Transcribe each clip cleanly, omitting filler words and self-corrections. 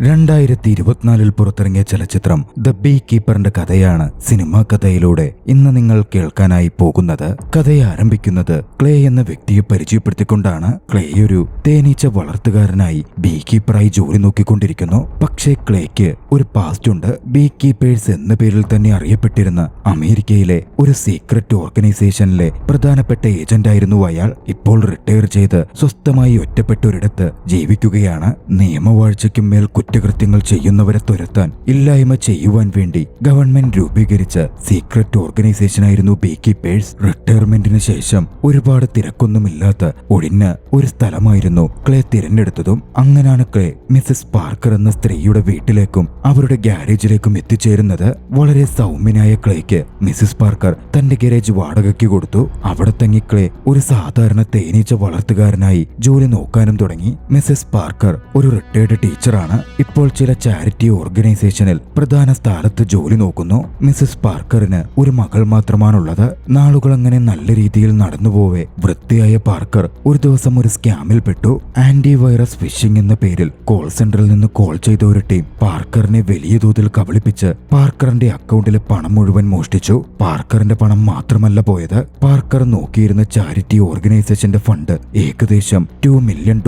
2024 പുറത്തിറങ്ങിയ ചലച്ചിത്രം the B കീപ്പറിന്റെ കഥയാണ് സിനിമാ കഥയിലൂടെ ഇന്ന് നിങ്ങൾ കേൾക്കാനായി പോകുന്നത്. കഥയെ ആരംഭിക്കുന്നത് ക്ലേ എന്ന വ്യക്തിയെ പരിചയപ്പെടുത്തിക്കൊണ്ടാണ്. ക്ലേ ഒരു തേനീച്ച വളർത്തുകാരനായി ബീ കീപ്പറായി ജോലി നോക്കിക്കൊണ്ടിരിക്കുന്നു. പക്ഷേ ക്ലേക്ക് ഒരു പാസ്റ്റ് ഉണ്ട്. ബീ കീപ്പേഴ്സ് എന്ന പേരിൽ തന്നെ അറിയപ്പെട്ടിരുന്ന അമേരിക്കയിലെ ഒരു സീക്രട്ട് ഓർഗനൈസേഷനിലെ പ്രധാനപ്പെട്ട ഏജന്റായിരുന്നു അയാൾ. ഇപ്പോൾ റിട്ടയർ ചെയ്ത് സ്വസ്ഥമായി ഒറ്റപ്പെട്ട ഒരിടത്ത് ജീവിക്കുകയാണ്. നിയമവാഴ്ചയ്ക്കും മേൽ കുറ്റകൃത്യങ്ങൾ ചെയ്യുന്നവരെ തുരത്താൻ, ഇല്ലായ്മ ചെയ്യുവാൻ വേണ്ടി ഗവൺമെന്റ് രൂപീകരിച്ച സീക്രട്ട് ഓർഗനൈസേഷനായിരുന്നു ബീ കീപ്പേഴ്സ്. റിട്ടയർമെന്റിന് ശേഷം ഒരുപാട് തിരക്കൊന്നുമില്ലാത്ത ഒഴിഞ്ഞ ഒരു സ്ഥലമായിരുന്നു ക്ലേ തിരഞ്ഞെടുത്തതും. അങ്ങനാണ് ക്ലേ മിസസ് പാർക്കർ എന്ന സ്ത്രീയുടെ വീട്ടിലേക്കും അവരുടെ ഗാരേജിലേക്കും എത്തിച്ചേരുന്നത്. വളരെ സൗമ്യനായ ക്ലേക്ക് മിസസ് പാർക്കർ തന്റെ ഗാരേജ് വാടകയ്ക്ക് കൊടുത്തു. അവിടെ തങ്ങി ക്ലേ ഒരു സാധാരണ തേനീച്ച വളർത്തുകാരനായി ജോലി നോക്കാനും തുടങ്ങി. മിസസ് പാർക്കർ ഒരു റിട്ടയർഡ് ടീച്ചറാണ്. ഇപ്പോൾ ചില ചാരിറ്റി ഓർഗനൈസേഷനിൽ പ്രധാന സ്ഥാനത്ത് ജോലി നോക്കുന്നു. മിസസ് പാർക്കറിന് ഒരു മകൾ മാത്രമാണുള്ളത്. നാളുകൾ അങ്ങനെ നല്ല രീതിയിൽ നടന്നുപോവെ വൃത്തിയായ പാർക്കർ ഒരു ദിവസം ഒരു സ്കാമിൽ പെട്ടു. ആന്റി വൈറസ് ഫിഷിംഗ് എന്ന പേരിൽ കോൾ സെന്ററിൽ നിന്ന് കോൾ ചെയ്ത ഒരു ടീം പാർക്കറിനെ വലിയ തോതിൽ കബളിപ്പിച്ച് പാർക്കറിന്റെ അക്കൗണ്ടിലെ പണം മുഴുവൻ മോഷ്ടിച്ചു. പാർക്കറിന്റെ പണം മാത്രമല്ല പോയത്, പാർക്കർ നോക്കിയിരുന്ന ചാരിറ്റി ഓർഗനൈസേഷന്റെ ഫണ്ട് ഏകദേശം $2 മില്യൺ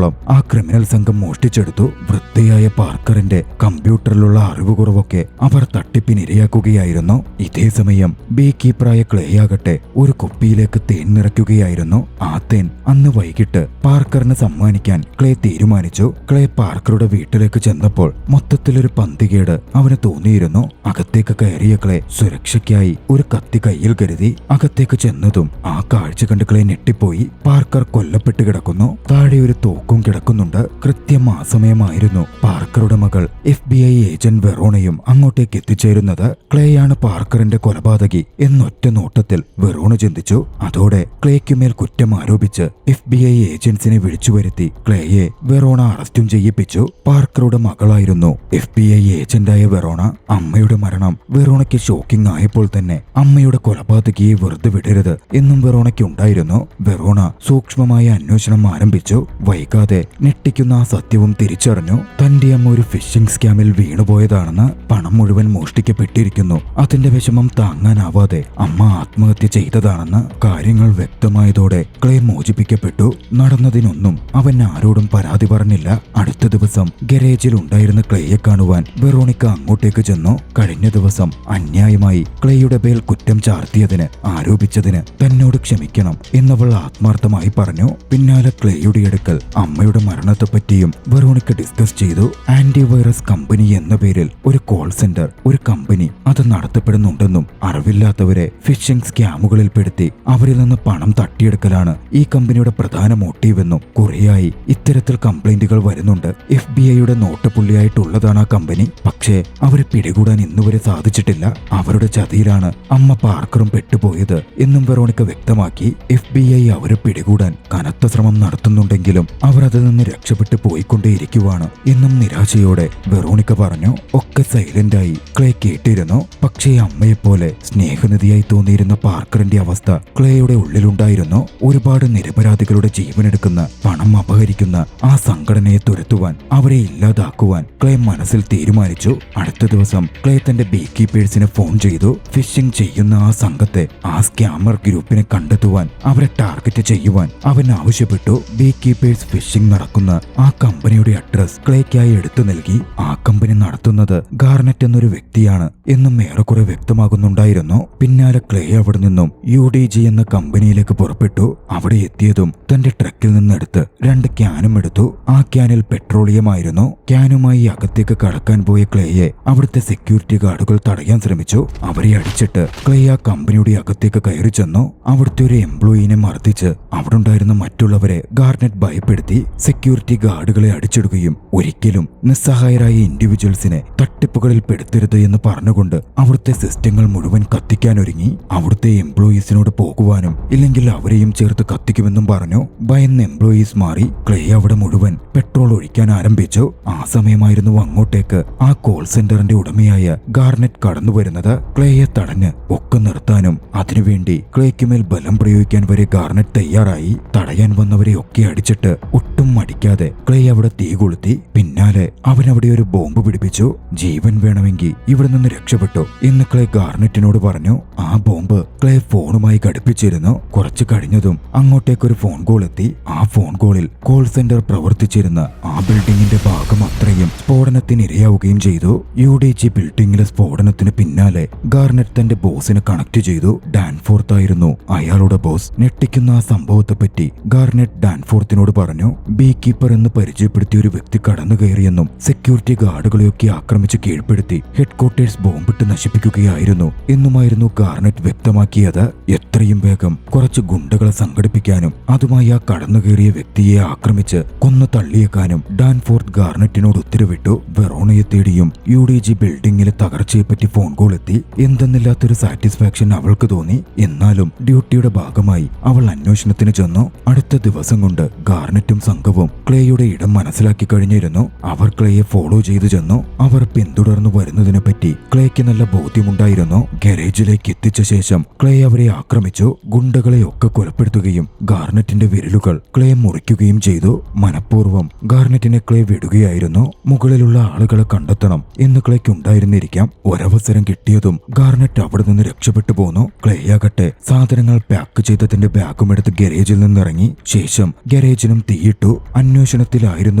ആ ക്രിമിനൽ സംഘം മോഷ്ടിച്ചെടുത്തു. വൃത്തിയായ പാർക്കറിന്റെ കമ്പ്യൂട്ടറിലുള്ള അറിവ് കുറവൊക്കെ അവർ തട്ടിപ്പിനിരയാക്കുകയായിരുന്നു. ഇതേ സമയം ബീ കീപ്പറായ ക്ലേ ആകട്ടെ ഒരു കുപ്പിയിലേക്ക് തേൻ നിറയ്ക്കുകയായിരുന്നു. ആ തേൻ അന്ന് വൈകിട്ട് പാർക്കറിന് സമ്മാനിക്കാൻ ക്ലേ തീരുമാനിച്ചു. ക്ലേ പാർക്കറുടെ വീട്ടിലേക്ക് ചെന്നപ്പോൾ മൊത്തത്തിലൊരു പന്തികേട് അവന് തോന്നിയിരുന്നു. അകത്തേക്ക് കയറിയ ക്ലേ സുരക്ഷയ്ക്കായി ഒരു കത്തി കയ്യിൽ കരുതി. അകത്തേക്ക് ചെന്നതും ആ കാഴ്ച കണ്ട് ക്ലേ ഞെട്ടിപ്പോയി. പാർക്കർ കൊല്ലപ്പെട്ട് കിടക്കുന്നു. താഴെ ഒരു തോക്കും കിടക്കുന്നുണ്ട്. കൃത്യം ആ സമയമായിരുന്നു പാർക്കറുടെ മകൾ FBI ഏജന്റ് വെറോണയും അങ്ങോട്ടേക്ക് എത്തിച്ചേരുന്നത്. ക്ലേയാണ് പാർക്കറിന്റെ കൊലപാതകി എന്നൊറ്റ നോട്ടത്തിൽ വെറോണ ചിന്തിച്ചു. അതോടെ ക്ലേക്കുമേൽ കുറ്റം ആരോപിച്ച് FBI ഏജന്റ്സിനെ വിളിച്ചുവരുത്തി ക്ലേയെ വെറോണ അറസ്റ്റും ചെയ്യിപ്പിച്ചു. പാർക്കറുടെ മകളായിരുന്നു FBI ഏജന്റായ വെറോണ. അമ്മയുടെ മരണം വെറോണയ്ക്ക് ഷോക്കിംഗ് ആയപ്പോൾ തന്നെ അമ്മയുടെ കൊലപാതകിയെ വെറുതെ വിടരുത് എന്നും വെറോണയ്ക്ക് ഉണ്ടായിരുന്നു. വെറോണ സൂക്ഷ്മമായ അന്വേഷണം ആരംഭിച്ചു. വൈകാതെ ഞെട്ടിക്കുന്ന ആ സത്യവും തിരിച്ചറിഞ്ഞു. തന്റെ അമ്മ ഒരു ഫിഷിംഗ് സ്കാമിൽ വീണുപോയതാണെന്ന്. പണം മുഴുവൻ മോഷ്ടിക്കപ്പെട്ടിരിക്കുന്നു. അതിന്റെ വിഷമം താങ്ങാനാവാതെ അമ്മ ആത്മഹത്യ ചെയ്തതാണെന്ന് കാര്യങ്ങൾ വ്യക്തമായതോടെ ക്ലേ മോചിപ്പിക്കപ്പെട്ടു. നടന്നതിനൊന്നും അവൻ ആരോടും പരാതി പറഞ്ഞില്ല. അടുത്ത ദിവസം ഗരേജിൽ ഉണ്ടായിരുന്ന ക്ലേയെ കാണുവാൻ വെറോണിക്ക അങ്ങോട്ടേക്ക് ചെന്നു. കഴിഞ്ഞ ദിവസം അന്യായമായി ക്ലേയുടെ മേൽ കുറ്റം ചാർത്തിയതിന് ആരോപിച്ചതിന് തന്നോട് ക്ഷമിക്കണം എന്നവൾ ആത്മാർത്ഥമായി പറഞ്ഞു. പിന്നാലെ ക്ലേയുടെ അടുക്കൽ അമ്മയുടെ മരണത്തെപ്പറ്റിയും വെറോണിക്ക ഡിസ്കസ് ചെയ്തു. ആന്റി വൈറസ് കമ്പനി എന്ന പേരിൽ ഒരു കോൾ സെന്റർ, ഒരു കമ്പനി അത് നടത്തപ്പെടുന്നുണ്ടെന്നും അറിവില്ലാത്തവരെ ഫിഷിംഗ് സ്കാമുകളിൽ പെടുത്തി അവരിൽ നിന്ന് പണം തട്ടിയെടുക്കലാണ് ഈ കമ്പനിയുടെ പ്രധാന മോട്ടീവെന്നും കുറേയായി ഇത്തരത്തിൽ കംപ്ലൈന്റുകൾ വരുന്നുണ്ട്. FBI നോട്ടപ്പുള്ളിയായിട്ടുള്ളതാണ് ആ കമ്പനി. പക്ഷേ അവരെ പിടികൂടാൻ ഇന്നുവരെ സാധിച്ചിട്ടില്ല. അവരുടെ ചതിയിലാണ് അമ്മ പാർക്കറും പെട്ടുപോയത് എന്നും വെറോണിക്ക വ്യക്തമാക്കി. FBI അവരെ പിടികൂടാൻ കനത്ത ശ്രമം നടത്തുന്നുണ്ടെങ്കിലും അവർ അതിൽ നിന്ന് രക്ഷപ്പെട്ടു പോയിക്കൊണ്ടേയിരിക്കുവാണ് എന്നും നിരാശയോടെ വെറോണിക്ക പറഞ്ഞു. ഒക്കെ സൈലന്റായി ക്ലേ കേട്ടിരുന്നു. പക്ഷേ അമ്മയെപ്പോലെ സ്നേഹനിധിയായി തോന്നിയിരുന്ന പാർക്കറിന്റെ അവസ്ഥ ക്ലേയുടെ ഉള്ളിലുണ്ടായിരുന്നു. ഒരുപാട് നിരപരാധികളുടെ ജീവനെടുക്കുന്ന, പണം അപഹരിക്കുന്ന ആ സംഘടനയെ തുരത്തുവാൻ, അവരെ ഇല്ലാതാക്കുവാൻ ക്ലേ മനസ്സിൽ തീരുമാനിച്ചു. അടുത്ത ദിവസം ക്ലേ തന്റെ ബീ കീപ്പേഴ്സിന് ഫോൺ ചെയ്തു. ഫിഷിംഗ് ചെയ്യുന്ന ആ സംഘത്തെ, ആ സ്കാമർ ഗ്രൂപ്പിനെ കണ്ടെത്തുവാൻ, അവരെ ടാർഗറ്റ് ചെയ്യുവാൻ അവൻ ആവശ്യപ്പെട്ടു. ബീ കീപ്പേഴ്സ് ഫിഷിംഗ് നടക്കുന്ന ആ കമ്പനിയുടെ അഡ്രസ് ക്ലേക്കായി എടുത്തു നൽകി. ആ കമ്പനി നടത്തുന്നത് ഗാർനെറ്റ് എന്നൊരു വ്യക്തിയാണ് എന്നും ഏറെക്കുറെ വ്യക്തമാകുന്നുണ്ടായിരുന്നു. പിന്നാലെ ക്ലേ അവിടെ നിന്നും UDG എന്ന കമ്പനിയിലേക്ക് പുറപ്പെട്ടു. അവിടെ എത്തിയതും തന്റെ ട്രക്കിൽ നിന്നെടുത്ത് 2 ക്യാനും എടുത്തു. ആ ക്യാനിൽ പെട്രോളിയമായിരുന്നു. ക്യാനുമായി അകത്തേക്ക് കടക്കാൻ പോയ ക്ലേയെ അവിടുത്തെ സെക്യൂരിറ്റി ഗാർഡുകൾ തടയാൻ ശ്രമിച്ചു. അവരെ അടിച്ചിട്ട് ക്ലേ ആ കമ്പനിയുടെ അകത്തേക്ക് കയറി ചെന്നു. അവിടുത്തെ ഒരു എംപ്ലോയിനെ മർദ്ദിച്ച് അവിടെ ഉണ്ടായിരുന്ന മറ്റുള്ളവരെ ഗാർനെറ്റ് ഭയപ്പെടുത്തി. സെക്യൂരിറ്റി ഗാർഡുകളെ അടിച്ചിടുകയും ഒരിക്കലും നിസ്സഹായരായ ഇൻഡിവിജ്വൽസിനെ തട്ടിപ്പുകളിൽ പെടുത്തരുത് എന്ന് പറഞ്ഞുകൊണ്ട് അവിടുത്തെ സിസ്റ്റങ്ങൾ മുഴുവൻ കത്തിക്കാനൊരുങ്ങി. അവിടുത്തെ എംപ്ലോയീസിനോട് പോകുവാനും ഇല്ലെങ്കിൽ അവരെയും ചേർത്ത് കത്തിക്കുമെന്നും പറഞ്ഞു. ഭയന്ന് എംപ്ലോയീസ് മാറി. ക്ലേ അവിടെ മുഴുവൻ പെട്രോൾ ഒഴിക്കാൻ ആരംഭിച്ചു. ആ സമയമായിരുന്നു അങ്ങോട്ടേക്ക് ആ കോൾ സെന്ററിന്റെ ഉടമയായ ഗാർനെറ്റ് കടന്നു വരുന്നത്. ക്ലേയെ തടഞ്ഞ് ഒക്കെ നിർത്താനും അതിനുവേണ്ടി ക്ലേക്കുമേൽ ബലം പ്രയോഗിക്കാൻ വരെ ഗാർനെറ്റ് തയ്യാറായി. തടയാൻ വന്നവരെ ഒക്കെ അടിച്ചിട്ട് ഒട്ടും മടിക്കാതെ ക്ലേ അവിടെ തീ കൊളുത്തി. പിന്നെ പിന്നാലെ അവൻ അവിടെ ഒരു ബോംബ് പിടിപ്പിച്ചു. ജീവൻ വേണമെങ്കിൽ ഇവിടെ നിന്ന് രക്ഷപ്പെട്ടു എന്ന് ക്ലേ ഗാർനെറ്റിനോട് പറഞ്ഞു. ആ ബോംബ് ക്ലേ ഫോണുമായി ഘടിപ്പിച്ചിരുന്നു. കുറച്ചു കഴിഞ്ഞതും അങ്ങോട്ടേക്കൊരു ഫോൺ കോൾ എത്തി. ആ ഫോൺ കോളിൽ കോൾ സെന്റർ പ്രവർത്തിച്ചിരുന്ന ആ ബിൽഡിംഗിന്റെ ഭാഗം അത്രയും സ്ഫോടനത്തിന് ഇരയാവുകയും ചെയ്തു. UDG ബിൽഡിംഗിലെ സ്ഫോടനത്തിന് പിന്നാലെ ഗാർനെറ്റ് തന്റെ ബോസിനെ കണക്ട് ചെയ്തു. ഡാൻഫോർത്ത് ആയിരുന്നു അയാളുടെ ബോസ്. ഞെട്ടിക്കുന്ന ആ സംഭവത്തെപ്പറ്റി ഗാർനെറ്റ് ഡാൻഫോർത്തിനോട് പറഞ്ഞു. ബീ കീപ്പർ എന്ന് പരിചയപ്പെടുത്തിയ ഒരു വ്യക്തി കടന്നു കയറിയെന്നും സെക്യൂരിറ്റി ഗാർഡുകളെയൊക്കെ ആക്രമിച്ച് കീഴ്പ്പെടുത്തി ഹെഡ്ക്വാർട്ടേഴ്സ് ബോംബിട്ട് നശിപ്പിക്കുകയായിരുന്നു എന്നുമായിരുന്നു ഗാർനെറ്റ് വ്യക്തമാക്കിയത്. എത്രയും വേഗം കുറച്ച് ഗുണ്ടകളെ സംഘടിപ്പിക്കാനും അതുമായി ആ കടന്നു കയറിയ വ്യക്തിയെ ആക്രമിച്ച് കൊന്നു തള്ളിയേക്കാനും ഡാൻഫോർത്ത് ഗാർനെറ്റിനോട് ഉത്തരവിട്ടു. വെറോണയെ തേടിയും UDG ബിൽഡിംഗിലെ തകർച്ചയെപ്പറ്റി ഫോൺ കോൾ എത്തി. എന്തെന്നില്ലാത്തൊരു സാറ്റിസ്ഫാക്ഷൻ അവൾക്ക് തോന്നി. എന്നാലും ഡ്യൂട്ടിയുടെ ഭാഗമായി അവൾ അന്വേഷണത്തിന് ചെന്നു. അടുത്ത ദിവസം കൊണ്ട് ഗാർനെറ്റും സംഘവും ക്ലേയുടെ ഇടം മനസ്സിലാക്കി കഴിഞ്ഞിരുന്നു. അവർ ക്ലേയെ ഫോളോ ചെയ്തു ചെന്നു. അവർ പിന്തുടർന്നു വരുന്നതിനെ പറ്റി ക്ലേക്ക് നല്ല ബോധ്യമുണ്ടായിരുന്നു. ഗാരേജിലേക്ക് എത്തിച്ച ശേഷം ക്ലേ അവരെ ആക്രമിച്ചു. ഗുണ്ടകളെയൊക്കെ കൊലപ്പെടുത്തുകയും ഗാർനെറ്റിന്റെ വിരലുകൾ ക്ലേ മുറിക്കുകയും ചെയ്തു. മനഃപൂർവ്വം ഗാർനെറ്റിനെ ക്ലേ വിടുകയായിരുന്നു. മുകളിലുള്ള ആളുകളെ കണ്ടെത്തണം എന്ന് ക്ലേക്ക് ഉണ്ടായിരുന്നിരിക്കാം. ഒരവസരം കിട്ടിയതും ഗാർനെറ്റ് അവിടെ നിന്ന് രക്ഷപ്പെട്ടു പോന്നു. ക്ലേയാകട്ടെ സാധനങ്ങൾ പാക്ക് ചെയ്ത തന്റെ ബാഗും എടുത്ത് ഗാരേജിൽ നിന്നിറങ്ങി. ശേഷം ഗാരേജിനും തീയിട്ടു. അന്വേഷണത്തിലായിരുന്ന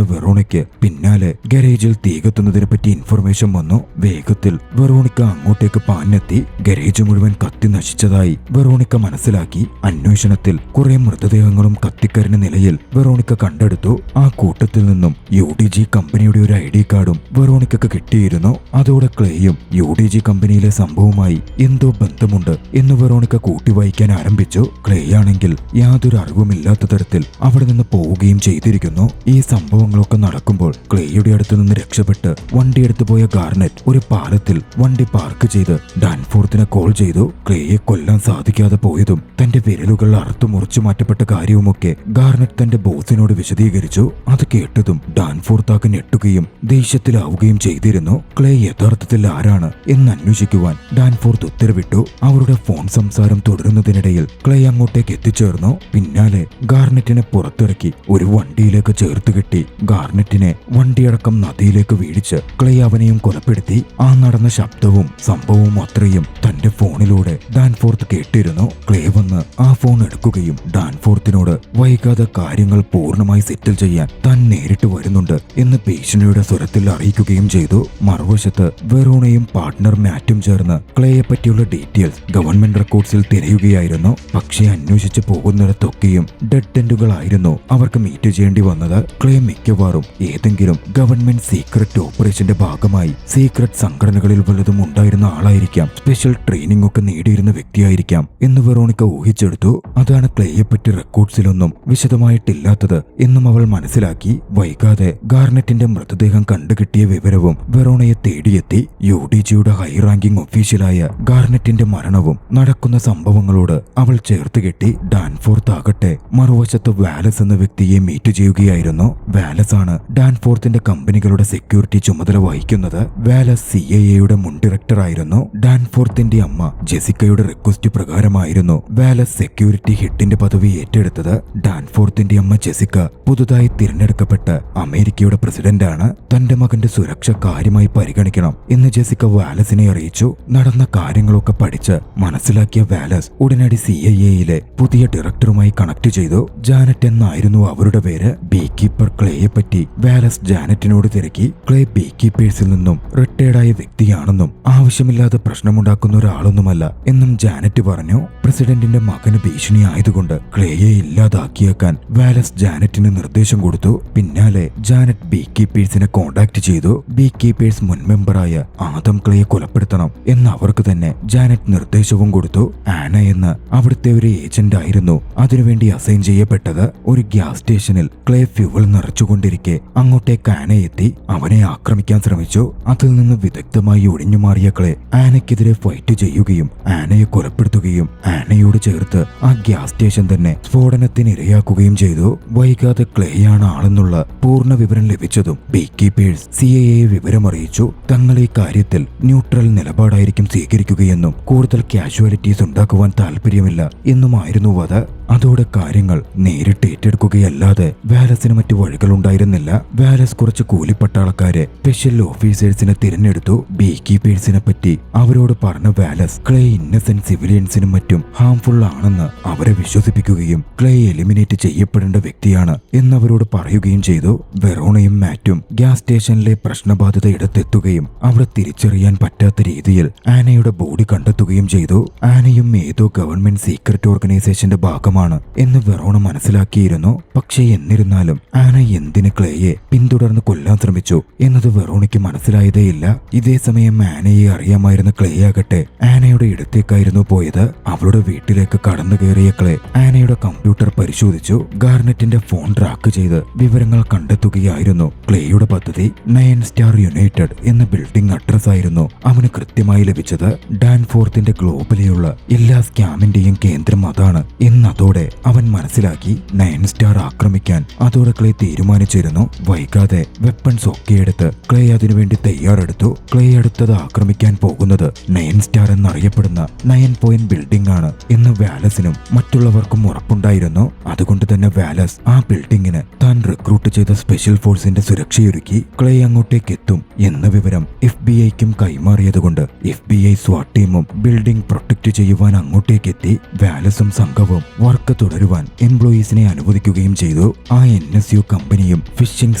വെറോണിക്ക് പിന്നാലെ ഗാരേജിൽ തീ കത്തുന്നതിനെ പറ്റി ഇൻഫർമേഷൻ വന്നു. വേഗത്തിൽ വെറോണിക്ക അങ്ങോട്ടേക്ക് പാഞ്ഞെത്തി. ഗാരേജ് മുഴുവൻ കത്തി നശിച്ചതായി വെറോണിക്ക മനസ്സിലാക്കി. അന്വേഷണത്തിൽ കുറെ മൃതദേഹങ്ങളും കത്തിക്കരിഞ്ഞ നിലയിൽ വെറോണിക്ക കണ്ടെടുത്തു. ആ കൂട്ടത്തിൽ നിന്നും UDG കമ്പനിയുടെ ഒരു ID കാർഡും വെറോണിക്കക്ക് കിട്ടിയിരുന്നു. അതോടെ ക്ലേയും UDG കമ്പനിയിലെ സംഭവവുമായി എന്തോ ബന്ധമുണ്ട് എന്ന് വെറോണിക്ക കൂട്ടി വായിക്കാൻ ആരംഭിച്ചു. ക്ലേയാണെങ്കിൽ യാതൊരു അറിവുമില്ലാത്ത തരത്തിൽ അവിടെ നിന്ന് പോവുകയും ചെയ്തിരിക്കുന്നു. ഈ സംഭവങ്ങളൊക്കെ നടക്കുമ്പോൾ ക്ലേയുടെ അടുത്ത് നിന്ന് രക്ഷപ്പെട്ട് വണ്ടിയെടുത്തു പോയ ഗാർനെറ്റ് ഒരു പാലത്തിൽ വണ്ടി പാർക്ക് ചെയ്ത് ഡാൻഫോർത്തിനെ കോൾ ചെയ്തു. ക്ലേയെ കൊല്ലാൻ സാധിക്കാതെ പോയതും തന്റെ വിരലുകൾ അറുത്തു മുറിച്ചു മാറ്റപ്പെട്ട കാര്യവുമൊക്കെ ഗാർനെറ്റ് തന്റെ ബോസിനോട് വിശദീകരിച്ചു. അത് കേട്ടതും ഡാൻഫോർത്താക്ക് ഞെട്ടുകയും ദേഷ്യത്തിലാവുകയും ചെയ്തിരുന്നു. ക്ലേ യഥാർത്ഥത്തിൽ ആരാണ് എന്ന് അന്വേഷിക്കുവാൻ ഡാൻഫോർത്ത് ഉത്തരവിട്ടു. അവരുടെ ഫോൺ സംസാരം തുടരുന്നതിനിടയിൽ ക്ലേ അങ്ങോട്ടേക്ക് എത്തിച്ചേർന്നു. പിന്നാലെ ഗാർനെറ്റിനെ പുറത്തിറക്കി ഒരു വണ്ടിയിലേക്ക് ചേർത്ത് കെട്ടി ഗാർനെറ്റിനെ വണ്ടിയടക്കം നദിയിലേക്ക് വീഴിച്ച് ക്ലേ അവനെയും കൊലപ്പെടുത്തി. ആ നടന്ന ശബ്ദവും സംഭവവും അത്രയും തന്റെ ഫോണിലൂടെ ഡാൻഫോർത്ത് കേട്ടിരുന്നു. ക്ലേ വന്ന് ആ ഫോൺ എടുക്കുകയും ഡാൻഫോർത്തിനോട് വൈകാതെ കാര്യങ്ങൾ പൂർണ്ണമായി സെറ്റിൽ ചെയ്യാൻ താൻ നേരിട്ട് വരുന്നുണ്ട് എന്ന് ഭീഷണിയുടെ സ്വരത്തിൽ അറിയിക്കുകയും ചെയ്തു. മറുവശത്ത് വെറോണയും പാർട്ട്ണർ മാറ്റും ചേർന്ന് ക്ലേയെ പറ്റിയുള്ള ഡീറ്റെയിൽസ് ഗവൺമെന്റ് റെക്കോർഡ്സിൽ തിരയുകയായിരുന്നു. പക്ഷേ അന്വേഷിച്ച് പോകുന്നിടത്തൊക്കെയും ഡെഡ് എൻഡുകളായിരുന്നു അവർക്ക് മീറ്റ് ചെയ്യേണ്ടി വന്നത്. ക്ലേ മിക്കവാറും ഏതെങ്കിലും ഗവൺമെന്റ് സീക്രട്ട് ഓപ്പറേഷന്റെ ഭാഗമായി സീക്രട്ട് സംഘടനകളിൽ വല്ലതും ഉണ്ടായിരുന്ന ആളായിരിക്കാം. സ്പെഷ്യൽ ട്രെയിനിംഗ് ഒക്കെ നേടിയിരുന്ന വ്യക്തിയായിരിക്കാം എന്ന് വെറോണിക്ക ഊഹിച്ചെടുത്തു. അതാണ് ക്ലേയെ പറ്റി റെക്കോർഡ്സിലൊന്നും വിശദമായിട്ടില്ലാത്തത് എന്നും അവൾ മനസ്സിലാക്കി. വൈകാതെ ഗാർനെറ്റിന്റെ മൃതദേഹം കണ്ടുകിട്ടിയ വിവരവും വെറോണയെ തേടിയെത്തി. UDGയുടെ ഹൈ റാങ്കിംഗ് ഒഫീഷ്യലായ ഗാർനെറ്റിന്റെ മരണവും നടക്കുന്ന സംഭവങ്ങളോട് അവൾ ചേർത്ത് കെട്ടി. ഡാൻഫോർത്ത് ആകട്ടെ മറുവശത്ത് വാലസ് എന്ന വ്യക്തിയെ മീറ്റ് ചെയ്യുകയായിരുന്നു. വാലസ് ആണ് ഡാൻഫോർത്തിന്റെ കമ്പനികളുടെ സെക്യൂരിറ്റി ചുമതല വഹിക്കുന്നത്. വാലസ് CIA മുൻ ഡയറക്ടർ ആയിരുന്നു. ഡാൻഫോർത്തിന്റെ അമ്മ ജെസിക്കയുടെ റിക്വസ്റ്റ് പ്രകാരമായിരുന്നു വാലസ് സെക്യൂരിറ്റി ഹെഡിന്റെ പദവി ഏറ്റെടുത്തത്. ഡാൻഫോർത്തിന്റെ അമ്മ ജെസിക്ക പുതുതായി തിരഞ്ഞെടുക്കപ്പെട്ട അമേരിക്കയുടെ പ്രസിഡന്റാണ്. തന്റെ മകന്റെ സുരക്ഷ കാര്യമായി പരിഗണിക്കണം എന്ന് ജെസിക്ക വാലസിനെ അറിയിച്ചു. നടന്ന കാര്യങ്ങളൊക്കെ പഠിച്ച് മനസ്സിലാക്കിയ വാലസ് ഉടനടി CIA പുതിയ ഡയറക്ടറുമായി കണക്ട് ചെയ്തു. ജാനറ്റ് എന്നായിരുന്നു അവരുടെ പേര്. ബീ കീപ്പർ ക്ലേയെ പറ്റി വാലസ് ജാനറ്റിനോട് തിരക്കി. ക്ലേ ബീ കീപ്പേഴ്സിൽ നിന്നും റിട്ടയർഡായ വ്യക്തിയാണെന്നും ആവശ്യമില്ലാതെ പ്രശ്നമുണ്ടാക്കുന്ന ഒരാളൊന്നുമല്ല എന്നും ജാനറ്റ് പറഞ്ഞു. പ്രസിഡന്റിന്റെ മകന് ഭീഷണി ആയതുകൊണ്ട് ക്ലേയെ ഇല്ലാതാക്കിയേക്കാൻ വാലസ് ജാനറ്റിന് നിർദ്ദേശം കൊടുത്തു. പിന്നാലെ ജാനറ്റ് ബീ കീപ്പേഴ്സിനെ കോണ്ടാക്ട് ചെയ്തു. ബീ കീപ്പേഴ്സ് മുൻ മെമ്പറായ ആദം ക്ലേയെ കൊലപ്പെടുത്തണം എന്ന് അവർക്ക് തന്നെ ജാനറ്റ് നിർദ്ദേശവും കൊടുത്തു. ആന എന്ന അവിടുത്തെ ഒരു ഏജന്റ് ആയിരുന്നു അതിനുവേണ്ടി അസൈൻ ചെയ്യപ്പെട്ടത്. ഒരു ഗ്യാസ് സ്റ്റേഷനിൽ ക്ലേ ഫ്യൂവൽ നിറച്ചുകൊണ്ടിരിക്കെ അങ്ങോട്ടേക്ക് ആന എത്തി അവനെ ആക്രമിക്കാൻ ശ്രമിച്ചു. അതിൽ നിന്ന് വിദഗ്ധമായി ഒഴിഞ്ഞു മാറിയ ക്ലേ ആനയ്ക്കെതിരെ ഫൈറ്റ് ചെയ്യുകയും ആനയെ കൊലപ്പെടുത്തുകയും ആനയോട് ചേർത്ത് ആ ഗ്യാസ് സ്റ്റേഷൻ തന്നെ സ്ഫോടനത്തിന് ഇരയാക്കുകയും ചെയ്തു. വൈകാതെ ക്ലേയാണ് ആളെന്നുള്ള പൂർണ്ണ വിവരം ലഭിച്ചതും ബീ കീപ്പേഴ്സ് CIA വിവരമറിയിച്ചു. തങ്ങൾ ഈ കാര്യത്തിൽ ന്യൂട്രൽ നിലപാടായിരിക്കും സ്വീകരിക്കുകയെന്നും കൂടുതൽ കാഷ്വാലിറ്റീസ് ഉണ്ടാക്കുവാൻ താല്പര്യമില്ല എന്നുമായിരുന്നു അത്. അതോടെ കാര്യങ്ങൾ നേരിട്ട് ഏറ്റെടുക്കുകയല്ലാതെ വാലസിന് മറ്റു വഴികളുണ്ടായിരുന്നില്ല. വാലസ് കുറച്ച് കൂലിപ്പട്ടാളക്കാരെ സ്പെഷ്യൽ ഓഫീസേഴ്സിനെ തിരഞ്ഞെടുത്തു. ബീ കീപ്പേഴ്സിനെ പറ്റി അവരോട് പറഞ്ഞ വാലസ് ക്ലേ ഇന്നസെന്റ് സിവിലിയൻസിനും മറ്റും ഹാംഫുൾ ആണെന്ന് അവരെ വിശ്വസിപ്പിക്കുകയും ക്ലേ എലിമിനേറ്റ് ചെയ്യപ്പെടേണ്ട വ്യക്തിയാണ് എന്നവരോട് പറയുകയും ചെയ്തു. വെറോണയും മാറ്റും ഗ്യാസ് സ്റ്റേഷനിലെ പ്രശ്നബാധിത ഇടത്തെത്തുകയും അവിടെ തിരിച്ചറിയാൻ പറ്റാത്ത രീതിയിൽ ആനയുടെ ബോഡി കണ്ടെത്തുകയും ചെയ്തു. ആനയും ഏതോ ഗവൺമെന്റ് സീക്രട്ട് ഓർഗനൈസേഷന്റെ ഭാഗമാണ് എന്ന് വെറോണ മനസ്സിലാക്കിയിരുന്നു. പക്ഷേ എന്നിരുന്നാലും ആന എന്തിന് ക്ലേയെ പിന്തുടർന്ന് കൊല്ലാൻ ശ്രമിച്ചു എന്നത് വെറോണയ്ക്ക് മനസ്സിലായതേയില്ല. ഇതേസമയം ആനയെ അറിയാമായിരുന്ന ക്ലേ ആകട്ടെ ആനയുടെ ഇടത്തേക്കായിരുന്നു പോയത്. അവളുടെ വീട്ടിലേക്ക് കടന്നു കയറിയ ക്ലേ ആനയുടെ കമ്പ്യൂട്ടർ പരിശോധിച്ചു. ഗാർനെറ്റിന്റെ ഫോൺ ട്രാക്ക് ചെയ്ത് വിവരങ്ങൾ കണ്ടെത്തുകയായിരുന്നു. ക്ലേയുടെ പദ്ധതി 9 സ്റ്റാർ യുണൈറ്റഡ് എന്ന ബിൽഡിംഗ് അഡ്രസ് ആയിരുന്നു അവന് കൃത്യമായി ലഭിച്ചത്. ഡാൻഫോർത്തിന്റെ ഗ്ലോബലിലുള്ള എല്ലാ സ്കാമിന്റെയും കേന്ദ്രം അതാണ് എന്നതോടെ അവൻ മനസ്സിലാക്കി. 9 സ്റ്റാർ ആക്രമിക്കാൻ അതോടെ ക്ലേ തീരുമാനിച്ചിരുന്നു. വൈകാതെ വെപ്പൺസ് ഒക്കെ എടുത്ത് ക്ലേ അതിനുവേണ്ടി തയ്യാറെടുത്തു. ക്ലേ അടുത്തത് ആക്രമിക്കാൻ പോകുന്നത് 9 സ്റ്റാർ എന്നറിയപ്പെടുന്ന 9 പോയിന്റ് ബിൽഡിംഗ് ആണ് എന്ന് വാലസിനും മറ്റുള്ളവർക്കും ഉറപ്പുണ്ടായിരുന്നു. അതുകൊണ്ട് തന്നെ വാലസ് ആ ബിൽഡിംഗിന് താൻ റിക്രൂട്ട് ചെയ്ത സ്പെഷ്യൽ ഫോഴ്സിന്റെ സുരക്ഷയൊരുക്കി. ക്ലേ അങ്ങോട്ടേക്ക് എത്തും എന്ന വിവരം FBI-ക്കും കൈമാറിയതുകൊണ്ട് FBI സ്വാട്ട് ടീമും ബിൽഡിംഗ് പ്രൊട്ടക്ട് ചെയ്യുവാൻ അങ്ങോട്ടേക്ക് എത്തി. വാലസും സംഘവും വർക്ക് തുടരുവാൻ എംപ്ലോയീസിനെ അനുവദിക്കുകയും ചെയ്തു. ആ NSU കമ്പനിയും ഫിഷിംഗ്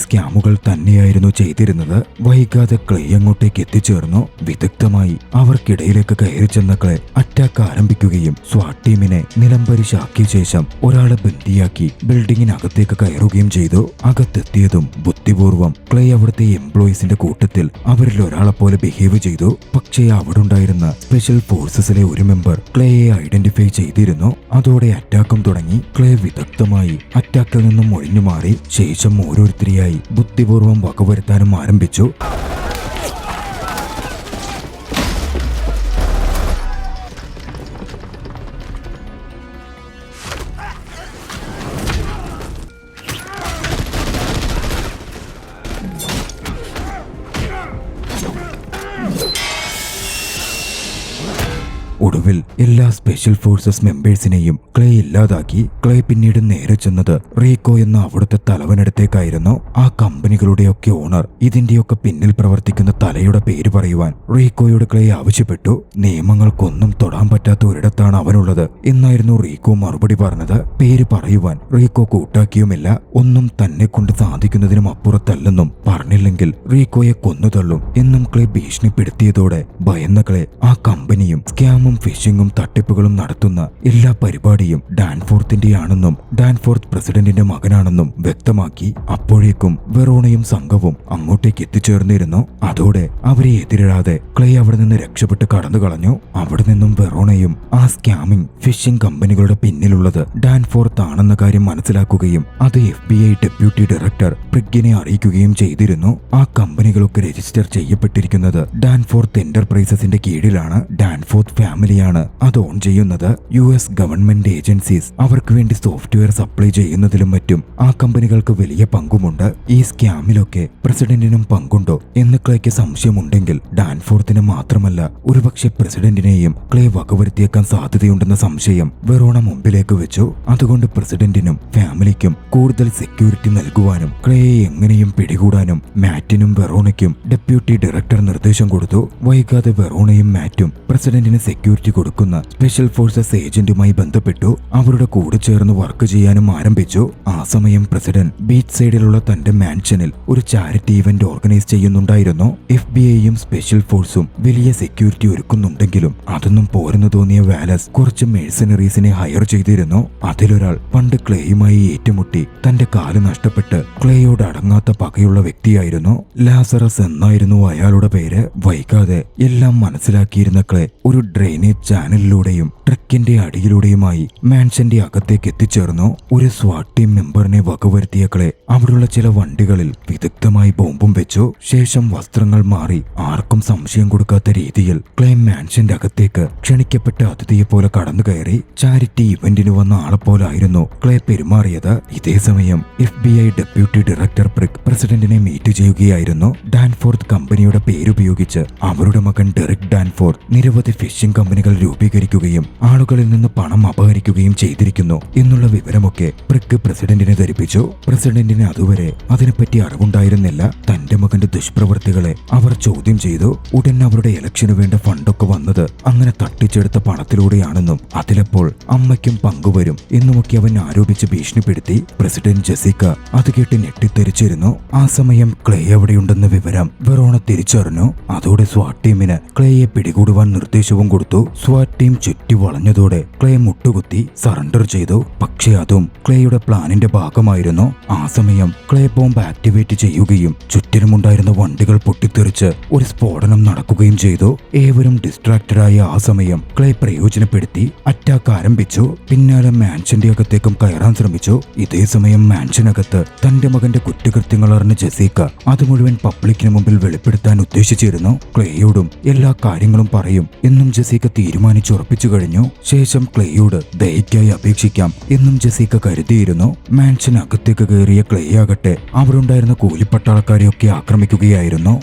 സ്കാമുകൾ തന്നെയായിരുന്നു ചെയ്തിരുന്നത്. വൈകാതെ ക്ലേ അങ്ങോട്ടേക്ക് എത്തിച്ചേർന്നു. വിദഗ്ധമായി അവർക്കിടയിലേക്ക് കയറി ചെന്ന ക്ലേ അറ്റാക്ക് ആരംഭിക്കുകയും സ്വാട്ട് ടീമിനെ നിലംപരിശാക്കിയ ശേഷം ഒരാളെ ബന്ദിയാക്കി ബിൽഡിങ്ങിനകത്തേക്ക് കയറുകയും ചെയ്തു. അകത്തെത്തിയതും ബുദ്ധിപൂർവം ക്ലേ അവിടുത്തെ എംപ്ലോയീസിന്റെ കൂട്ടത്തിൽ അവരിൽ ഒരാളെ പോലെ ബിഹേവ് ചെയ്തു. പക്ഷേ അവിടെ ഉണ്ടായിരുന്ന സ്പെഷ്യൽ ഫോഴ്സസിലെ ഒരു മെമ്പർ ക്ലേയെ ഐഡന്റിഫൈ ചെയ്തിരുന്നു. അതോടെ അറ്റാക്കും തുടങ്ങി. ക്ലേ വിദഗ്ധമായി അറ്റാക്കിൽ നിന്നും ഒഴിഞ്ഞു മാറി. ശേഷം ഓരോരുത്തരെയായി ബുദ്ധിപൂർവം വകവരുത്താനും ആരംഭിച്ചു. ഒടുവിൽ എല്ലാ സ്പെഷ്യൽ ഫോഴ്സസ് മെമ്പേഴ്സിനെയും ക്ലേ ഇല്ലാതാക്കി. ക്ലേ പിന്നീട് നേരെ ചെന്നത് റീക്കോ എന്ന അവിടുത്തെ തലവനടുത്തേക്കായിരുന്നു. ആ കമ്പനികളുടെയൊക്കെ ഓണർ, ഇതിന്റെയൊക്കെ പിന്നിൽ പ്രവർത്തിക്കുന്ന തലയുടെ പേര് പറയുവാൻ റീക്കോയോട് ക്ലേ ആവശ്യപ്പെട്ടു. നിയമങ്ങൾക്കൊന്നും തൊടാൻ പറ്റാത്ത ഒരിടത്താണ് അവനുള്ളത് എന്നായിരുന്നു റീക്കോ മറുപടി പറഞ്ഞത്. പേര് പറയുവാൻ റീക്കോ കൂട്ടാക്കിയുമില്ല. ഒന്നും തന്നെ കൊണ്ട് സാധിക്കുന്നതിനും അപ്പുറത്തല്ലെന്നും പറഞ്ഞില്ലെങ്കിൽ റീക്കോയെ കൊന്നുതള്ളും എന്നും ക്ലേ ഭീഷണിപ്പെടുത്തിയതോടെ ഭയന്ന ക്ലേ ആ കമ്പനിയും സ്കാമും ഫിഷിംഗും തട്ടിപ്പുകളും നടത്തുന്ന എല്ലാ പരിപാടിയും ഡാൻഫോർത്തിന്റെയാണെന്നും ഡാൻഫോർത്ത് പ്രസിഡന്റിന്റെ മകനാണെന്നും വ്യക്തമാക്കി. അപ്പോഴേക്കും വെറോണയും സംഘവും അങ്ങോട്ടേക്ക് എത്തിച്ചേർന്നിരുന്നു. അതോടെ അവരെ എതിരിടാതെ ക്ലേ അവിടെ നിന്ന് രക്ഷപ്പെട്ട് കടന്നു കളഞ്ഞു. അവിടെ നിന്നും വെറോണയും ആ സ്കാമിംഗ് ഫിഷിംഗ് കമ്പനികളുടെ പിന്നിലുള്ളത് ഡാൻഫോർത്ത് ആണെന്ന കാര്യം മനസ്സിലാക്കുകയും അത് FBI ഡെപ്യൂട്ടി ഡയറക്ടർ പ്രിഗിനെ അറിയിക്കുകയും ചെയ്തിരുന്നു. ആ കമ്പനികളൊക്കെ രജിസ്റ്റർ ചെയ്യപ്പെട്ടിരിക്കുന്നത് ഡാൻഫോർത്ത് എന്റർപ്രൈസസിന്റെ കീഴിലാണ്. ഡാൻഫോർത്ത് ഫാമിലിയാണ് അത് ഓൺ ചെയ്യുന്നത്. US ഗവൺമെന്റ് ഏജൻസീസ് അവർക്ക് വേണ്ടി സോഫ്റ്റ്വെയർ സപ്ലൈ ചെയ്യുന്നതിലും മറ്റും ആ കമ്പനികൾക്ക് വലിയ പങ്കുമുണ്ട്. ഈ സ്കാമിലൊക്കെ പ്രസിഡന്റിനും പങ്കുണ്ടോ എന്ന് ക്ലേക്ക് സംശയമുണ്ടെങ്കിൽ ഡാൻഫോർത്തിന് മാത്രമല്ല ഒരുപക്ഷെ പ്രസിഡന്റിനെയും ക്ലേ വകവരുത്തിയേക്കാൻ സാധ്യതയുണ്ടെന്ന സംശയം വെറോണ മുമ്പിലേക്ക് വെച്ചു. അതുകൊണ്ട് പ്രസിഡന്റിനും ഫാമിലിക്കും കൂടുതൽ സെക്യൂരിറ്റി നൽകുവാനും ക്ലേയെ എങ്ങനെയും പിടികൂടാനും മാറ്റിനും വെറോണയ്ക്കും ഡെപ്യൂട്ടി ഡയറക്ടർ നിർദ്ദേശം കൊടുത്തു. വൈകാതെ വെറോണയും മാറ്റും പ്രസിഡന്റിന് സെക്യൂരിറ്റി കൊടുക്കുന്ന സ്പെഷ്യൽ ഫോഴ്സസ് ഏജന്റുമായി ബന്ധപ്പെട്ടു. അവരുടെ കൂടെ ചേർന്ന് വർക്ക് ചെയ്യാനും ആരംഭിച്ചു. ആ സമയം പ്രസിഡന്റ് ബീച്ച് സൈഡിലുള്ള തന്റെ മാൻഷനിൽ ഒരു ചാരിറ്റി ഇവന്റ് ഓർഗനൈസ് ചെയ്യുന്നുണ്ടായിരുന്നു. FBI-യും സ്പെഷ്യൽ ഫോഴ്സും വലിയ സെക്യൂരിറ്റി ഒരുക്കുന്നുണ്ടെങ്കിലും അതൊന്നും പോരെന്ന് തോന്നിയ വാലസ് കുറച്ച് മെഴ്സനറീസിനെ ഹയർ ചെയ്തിരുന്നു. അതിലൊരാൾ പണ്ട് ക്ലേയുമായി ഏറ്റുമുട്ടി തന്റെ കാല് നഷ്ടപ്പെട്ട് ക്ലേയോട് അടങ്ങാത്ത പകയുള്ള വ്യക്തിയായിരുന്നു. ലാസറസ് എന്നായിരുന്നു അയാളുടെ പേര്. വൈകാതെ എല്ലാം മനസ്സിലാക്കിയിരുന്ന ക്ലേ ഒരു ഡ്രെയിനേജ് ചാനലിലൂടെയും ട്രക്കിന്റെ അടിയിലൂടെയുമായി മാൻഷന്റെ അകത്തേക്ക് എത്തിച്ചേർന്നു. ഒരു സ്വാട്ട് ടീം മെമ്പറിനെ വകവരുത്തിയ ക്ലേ അവിടെയുള്ള ചില വണ്ടികളിൽ വിദഗ്ധമായി ബോംബും വെച്ചു. ശേഷം വസ്ത്രങ്ങൾ മാറി ആർക്കും സംശയം കൊടുക്കാത്ത രീതിയിൽ ക്ലേ മാൻഷന്റെ അകത്തേക്ക് ക്ഷണിക്കപ്പെട്ട അതിഥിയെ പോലെ കടന്നു കയറി. ചാരിറ്റി ഇവന്റിന് വന്ന ആളെപ്പോലായിരുന്നു ക്ലേ പെരുമാറിയത്. ഇതേസമയം FBI ഡെപ്യൂട്ടി ഡയറക്ടർ പ്രിക് പ്രസിഡന്റിനെ മീറ്റ് ചെയ്യുകയായിരുന്നു. ഡാൻഫോർത്ത് കമ്പനിയുടെ പേരുപയോഗിച്ച് അവരുടെ മകൻ ഡെറിക് ഡാൻഫോർത്ത് നിരവധി ഫിഷിംഗ് കമ്പനികൾ രൂപീകരിക്കുകയും ആളുകളിൽ നിന്ന് പണം അപഹരിക്കുകയും ചെയ്തിരിക്കുന്നു എന്നുള്ള വിവരമൊക്കെ പ്രിക്ക് പ്രസിഡന്റിനെ ധരിപ്പിച്ചു. പ്രസിഡന്റിന് അതുവരെ അതിനെപ്പറ്റി അറിവുണ്ടായിരുന്നില്ല. തന്റെ മകന്റെ ദുഷ്പ്രവൃത്തികളെ അവർ ചോദ്യം ചെയ്തു. ഉടൻ അവരുടെ ഇലക്ഷന് വേണ്ട ഫണ്ടൊക്കെ വന്നത് അങ്ങനെ തട്ടിച്ചെടുത്ത പണത്തിലൂടെയാണെന്നും അതിലപ്പോൾ അമ്മയ്ക്കും പങ്കുവരും എന്നുമൊക്കെ അവൻ ആരോപിച്ച് ഭീഷണിപ്പെടുത്തി. പ്രസിഡന്റ് ജെസിക്ക അത് കേട്ട് ഞെട്ടിത്തെറിച്ചിരുന്നു. ആ സമയം ക്ലേ അവിടെയുണ്ടെന്ന വിവരം വെറോണ തിരിച്ചറിഞ്ഞു. അതോടെ സ്വാറ്റ് ടീമിന് ക്ലേയെ പിടികൂടുവാൻ നിർദ്ദേശവും കൊടുത്തു. സ്വാറ്റ് ടീം ചുറ്റി വളഞ്ഞതോടെ ക്ലേ മുട്ടുകുത്തി സറണ്ടർ ചെയ്തു. പക്ഷേ അതും ക്ലേയുടെ പ്ലാനിന്റെ ഭാഗമായിരുന്നു. ആ സമയം ക്ലേ ബോംബ് ആക്ടിവേറ്റ് ചെയ്യുകയും ചുറ്റിനുമുണ്ടായിരുന്ന വണ്ടികൾ പൊട്ടിത്തെറിച്ച് ഒരു സ്ഫോടനം നടക്കുകയും ചെയ്തു. ഏവരും ഡിസ്ട്രാക്റ്റഡായ ആ സമയം ക്ലേ പ്രയോജനപ്പെടുത്തി അറ്റാക്ക് ആരംഭിച്ചു. പിന്നാലെ മാൻഷന്റെ അകത്തേക്കും കയറാൻ ശ്രമിച്ചു. ഇതേ സമയം മാൻഷനകത്ത് തന്റെ മകന്റെ കുറ്റകൃത്യങ്ങൾ അറിഞ്ഞ ജെസിക്ക അത് മുഴുവൻ പബ്ലിക്കിന് മുമ്പിൽ വെളിപ്പെടുത്താൻ ഉദ്ദേശിച്ചിരുന്നു. ക്ലേയോടും എല്ലാ കാര്യങ്ങളും പറയും എന്നും ജെസിക്ക തീരുമാനിച്ചുറപ്പിച്ചു കഴിഞ്ഞു. ശേഷം ക്ലേയോട് ദയയ്ക്കായി അപേക്ഷിക്കാം എന്നും ജെസിക്ക കരുതിയിരുന്നു. മാൻഷനകത്തേക്ക് കയറിയ ക്ലേ ആകട്ടെ അവിടുണ്ടായിരുന്ന കൂലിപ്പട്ടാളക്കാരെയൊക്കെ ആക്രമിക്കുകയായിരുന്നു.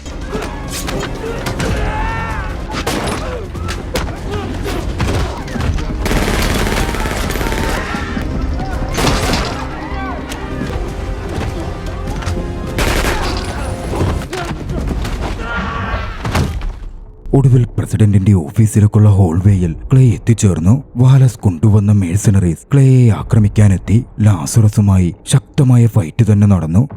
ഒടുവിൽ പ്രസിഡന്റിന്റെ ഓഫീസിലേക്കുള്ള ഹോൾവേയിൽ ക്ലേ എത്തിച്ചേർന്നു. വാലസ് കൊണ്ടുവന്ന മേഴ്സണറീസ് ക്ലേയെ ആക്രമിക്കാനെത്തി. ലാസറസുമായി ശക്തമായ ഫൈറ്റ് തന്നെ നടന്നു.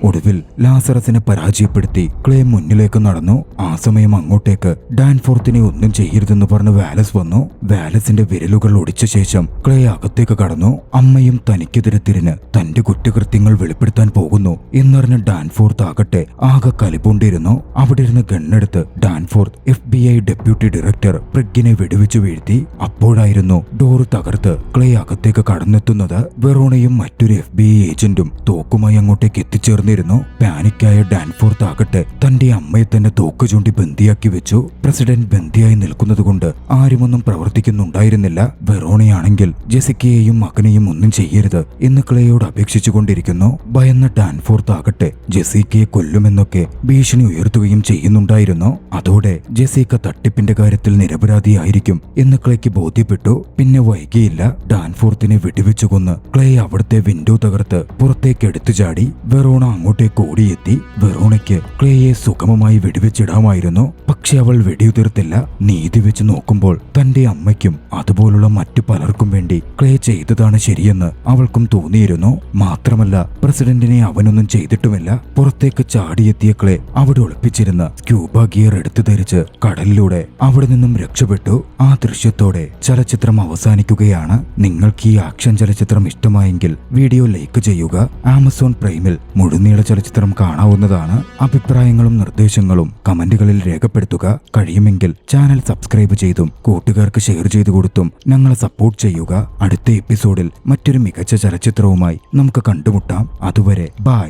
ഒടുവിൽ ലാസറസിനെ പരാജയപ്പെടുത്തി ക്ലേ മുന്നിലേക്ക് നടന്നു. ആ സമയം അങ്ങോട്ടേക്ക് ഡാൻഫോർത്തിനെ ഒന്നും ചെയ്യരുതെന്ന് പറഞ്ഞ് വാലസ് വന്നു. വാലസിന്റെ വിരലുകൾ ഒടിച്ച ശേഷം ക്ലേ അകത്തേക്ക് കടന്നു. അമ്മയും തനിക്കെതിരെ തിരിഞ്ഞ് തന്റെ കുറ്റകൃത്യങ്ങൾ വെളിപ്പെടുത്താൻ പോകുന്നു എന്നറിഞ്ഞ ഡാൻഫോർത്ത് ആകട്ടെ ആകെ കലിപൂണ്ടിരുന്നു. അവിടെ ഇരുന്ന് ഗണ്ണെടുത്ത് ഡാൻഫോർത്ത് FBI ഡെപ്യൂട്ടി ഡയറക്ടർ പ്രിഗിനെ വെടിവെച്ചു വീഴ്ത്തി. അപ്പോഴായിരുന്നു ഡോറ് തകർത്ത് ക്ലേ അകത്തേക്ക് കടന്നെത്തുന്നത്. വെറോണയും മറ്റൊരു FBI ഏജന്റും തോക്കുമായി അങ്ങോട്ടേക്ക് എത്തിച്ചേർന്നിരുന്നു. പാനിക്കായ ഡാൻഫോർത്ത് ആകട്ടെ തന്റെ അമ്മയെ തന്നെ തോക്ക് ചൂണ്ടി ബന്ദിയാക്കി വെച്ചു. പ്രസിഡന്റ് ബന്ദിയായി നിൽക്കുന്നതുകൊണ്ട് ആരുമൊന്നും പ്രവർത്തിക്കുന്നുണ്ടായിരുന്നില്ല. വെറോണയാണെങ്കിൽ ജെസിക്കയെയും മകനെയും ഒന്നും ചെയ്യരുത് എന്ന് ക്ലേയോട് അപേക്ഷിച്ചുകൊണ്ടിരിക്കുന്നു. ഭയന്ന ഡാൻഫോർത്ത് ആകട്ടെ ജെസിക്കയെ കൊല്ലുമെന്നൊക്കെ ഭീഷണി ഉയർത്തുകയും ചെയ്യുന്നുണ്ടായിരുന്നു. അതോടെ ജെസിക്ക തട്ടിപ്പിന്റെ കാര്യത്തിൽ നിരപരാധിയായിരിക്കും എന്ന് ക്ലേക്ക് ബോധ്യപ്പെട്ടു. പിന്നെ വൈകിയില്ല. ഡാൻഫോർത്തിനെ വെടിവെച്ചു കൊന്ന് ക്ലേ അവിടുത്തെ വിൻഡോ തകർത്ത് പുറത്തേക്ക് എടുത്തു ചാടി. വെറോണ അങ്ങോട്ടേക്ക് ഓടിയെത്തി. വെറോണയ്ക്ക് ക്ലേയെ സുഗമമായി വെടിവെച്ചിടാമായിരുന്നു. പക്ഷെ അവൾ വെടിയുതിർത്തില്ല. നീതി വെച്ച് നോക്കുമ്പോൾ തന്റെ അമ്മയ്ക്കും അതുപോലുള്ള മറ്റു പലർക്കും വേണ്ടി ക്ലേ ചെയ്തതാണ് ശരിയെന്ന് അവൾക്കും തോന്നിയിരുന്നു. മാത്രമല്ല പ്രസിഡന്റിനെ അവനൊന്നും ചെയ്തിട്ടുമില്ല. പുറത്തേക്ക് ചാടിയെത്തിയ ക്ലേ അവിടെ ഒളിപ്പിച്ചിരുന്ന സ്ക്യൂബ ഗിയർ എടുത്തു ധരിച്ച് കടലിലൂടെ അവിടെ നിന്നും രക്ഷപ്പെട്ടു. ആ ദൃശ്യത്തോടെ ചലച്ചിത്രം അവസാനിക്കുകയാണ്. നിങ്ങൾക്ക് ഈ ആക്ഷൻ ചലച്ചിത്രം ഇഷ്ടമായെങ്കിൽ വീഡിയോ ലൈക്ക് ചെയ്യുക. ആമസോൺ പ്രൈമിൽ മുഴുനീള ചലച്ചിത്രം കാണാവുന്നതാണ്. അഭിപ്രായങ്ങളും നിർദ്ദേശങ്ങളും കമന്റുകളിൽ രേഖപ്പെടുത്തുക. കഴിയുമെങ്കിൽ ചാനൽ സബ്സ്ക്രൈബ് ചെയ്തും കൂട്ടുകാർക്ക് ഷെയർ ചെയ്തു കൊടുത്തും ഞങ്ങളെ സപ്പോർട്ട് ചെയ്യുക. അടുത്ത എപ്പിസോഡിൽ മറ്റൊരു മികച്ച ചലച്ചിത്രവുമായി നമുക്ക് കണ്ടുമുട്ടാം. അതുവരെ ബൈ.